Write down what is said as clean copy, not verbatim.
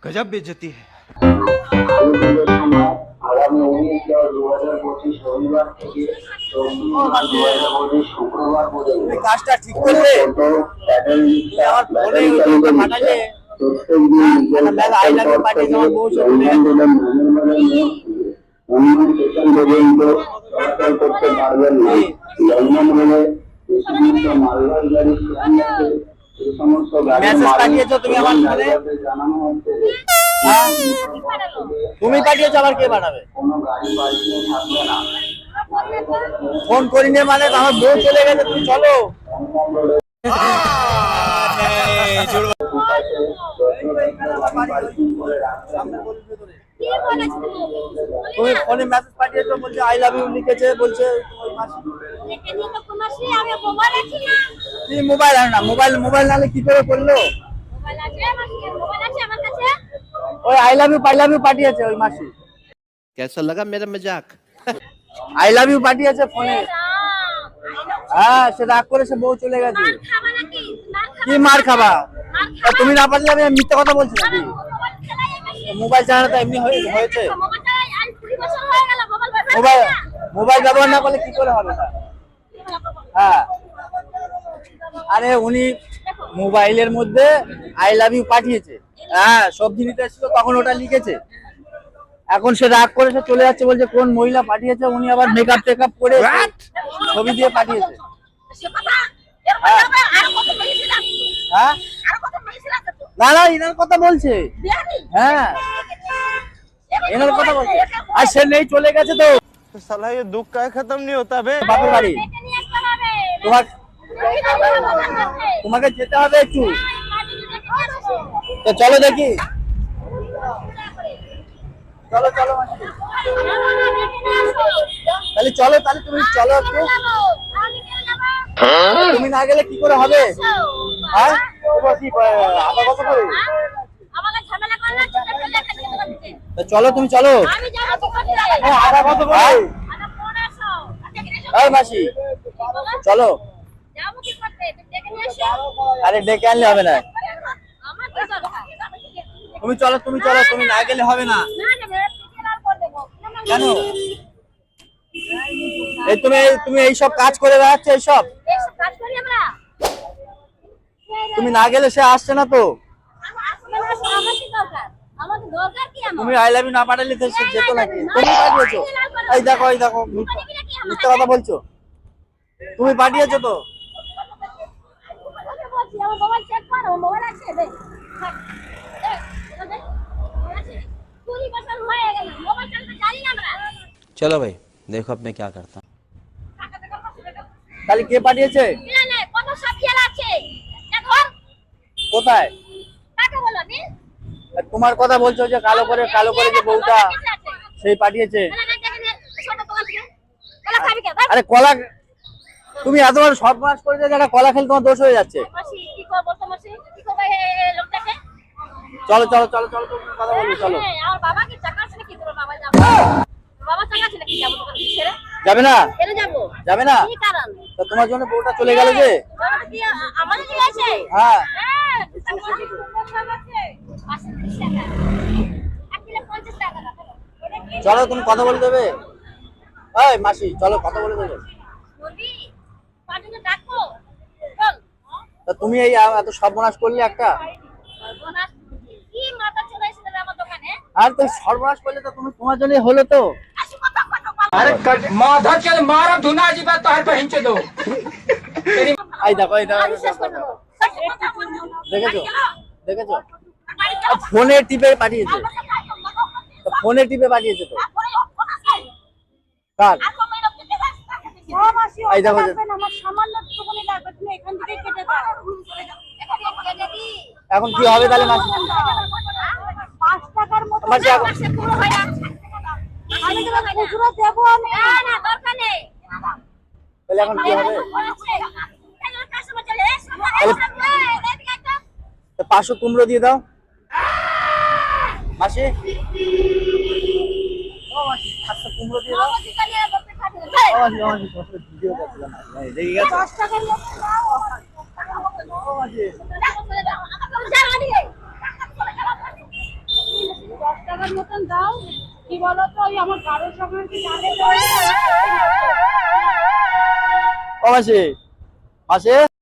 गजब बेइज्जती है। আগামী 19/10/2025 রবিবার থেকে 24/10/2025 শুক্রবার পর্যন্ত কাজটা ঠিক করলে আমার ফোনে ওইটা পাঠালে মেলা আই লাভ ইউ পাঠিয়েছে আমার বউ চলে গেছে। চলাচল করতে পারবেন না। লন্ডন হলে যে সমস্ত মালগাড়ি এই সমস্ত মেসেজ পাঠিয়েছো তুমি আমার ফোনে? জানানো হচ্ছে যে তুমি পাঠিয়েছো, আবার কে পাঠাবে? কোনো গাড়ি পার্কিং থাকবে না। ফোন করিনি মানে আমার বউ চলে গেছে, তুমি চলো। তুমি ফোনে মেসেজ পাঠিয়েছো, বলছে আই লাভ ইউ লিখেছে, বলছে কি মোবাইল আর না, মোবাইল নালে কি করে করলো? ওই আই লাভ ইউ পাঠিয়েছে ওই মাসি। कैसा लगा मेरा मजाक? আই লাভ ইউ পাঠিয়েছে ফোনে। হ্যাঁ, সে রাগ করে সে বউ চলে গেছে। কি মার খাবা? তুমি না পারলে আমি মিথ্যা কথা বলছি নাকি? মোবাইল চালানো তো এমনি হয়েছে। মোবাইল ব্যবহার না করলে কি করে হবে না? হ্যাঁ, আরে উনি মোবাইলের মধ্যে আই লাভ ইউ পাঠিয়েছে। হ্যাঁ, সবজি নিতে এসেছিল তখন ওটা লিখেছে। এখন সে রাগ করে সে চলে যাচ্ছে, বলছে কোন মহিলা পাঠিয়েছে। উনি আবার মেকআপ টেকআপ করে ছবি দিয়ে পাঠিয়েছে। হ্যাঁ, না না, এনার কথা বলছে। হ্যাঁ, এনার কথা বলছে। আর সে নেই, চলে গেছে তো। साला ये दुख का खत्म नहीं होता बे। বাপের বাড়ি তোমাকে যেতে হবে একটু, তো চলো দেখি। চলো চলো তাহলে চলো, তাহলে তুমি চলো একটু। তুমি না গেলে কি করে হবে? হ্যাঁ, আবার কত করে? চলো তুমি চলো। আধা কত করে? এই মাসি চলো। আরে ডেকে আনলে হবে না। তুমি চলো, তুমি চলো, তুমি না গেলে হবে না। কেন? এই তুমি এইসব কাজ করে বেড়াচ্ছ, এইসব তুমি না গেলে সে আসছে না তো। তুমি আই লাভ ইউ না পাঠালে তো সে যেত নাকি? তুমি পাঠিয়েছো। এই দেখো মিথ্যা কথা বলছো। তুমি পাঠিয়েছো তো। चलो भाई देखो अब मैं क्या करता हूँ। তাহলে কে পাঠিয়েছে? কোথায়? তোমার কথা বলছো যে কালো করে যে বউটা সেই পাঠিয়েছে। আরে কলা, তুমি এত বড় সর্বনাশ করে দিয়েছো, একটা কলা খেলে তোমার দোষ হয়ে যাচ্ছে। চলো চলো চলো চলো, তুমি কথা বলবে, চলো। যাবে না? যাবে না? তো তোমার জন্য বউটা চলে গেল যে। হ্যাঁ, চলো তুমি কথা বলে দেবে। এই মাসি চলো, কথা বলে দেবে। তা তুমি এই এত সর্বনাশ করলে একটা। আর তো সর্বনাশ করলে তো তুমি, তোমার জন্য হলো তো। अरे माधर चल मारा धुना जी बात तो हर बहन चलो এই দেখো দেখেছো ফোনে টিপে পাঠিয়েছে। ফোনে টিপে পাঠিয়েছে তো। কার? এই দেখো, এখন কি হবে তাহলে? মাসি তাহলে এখন কি হবে? 500 কুমড়ো দিয়ে দাও মাসি। ও মাসি 500 কুমড়ো দিয়ে দাও। টাকার মতন দাও, কি বলতো ওই আমার কারোর সঙ্গে জানে ও মাসি, মাসি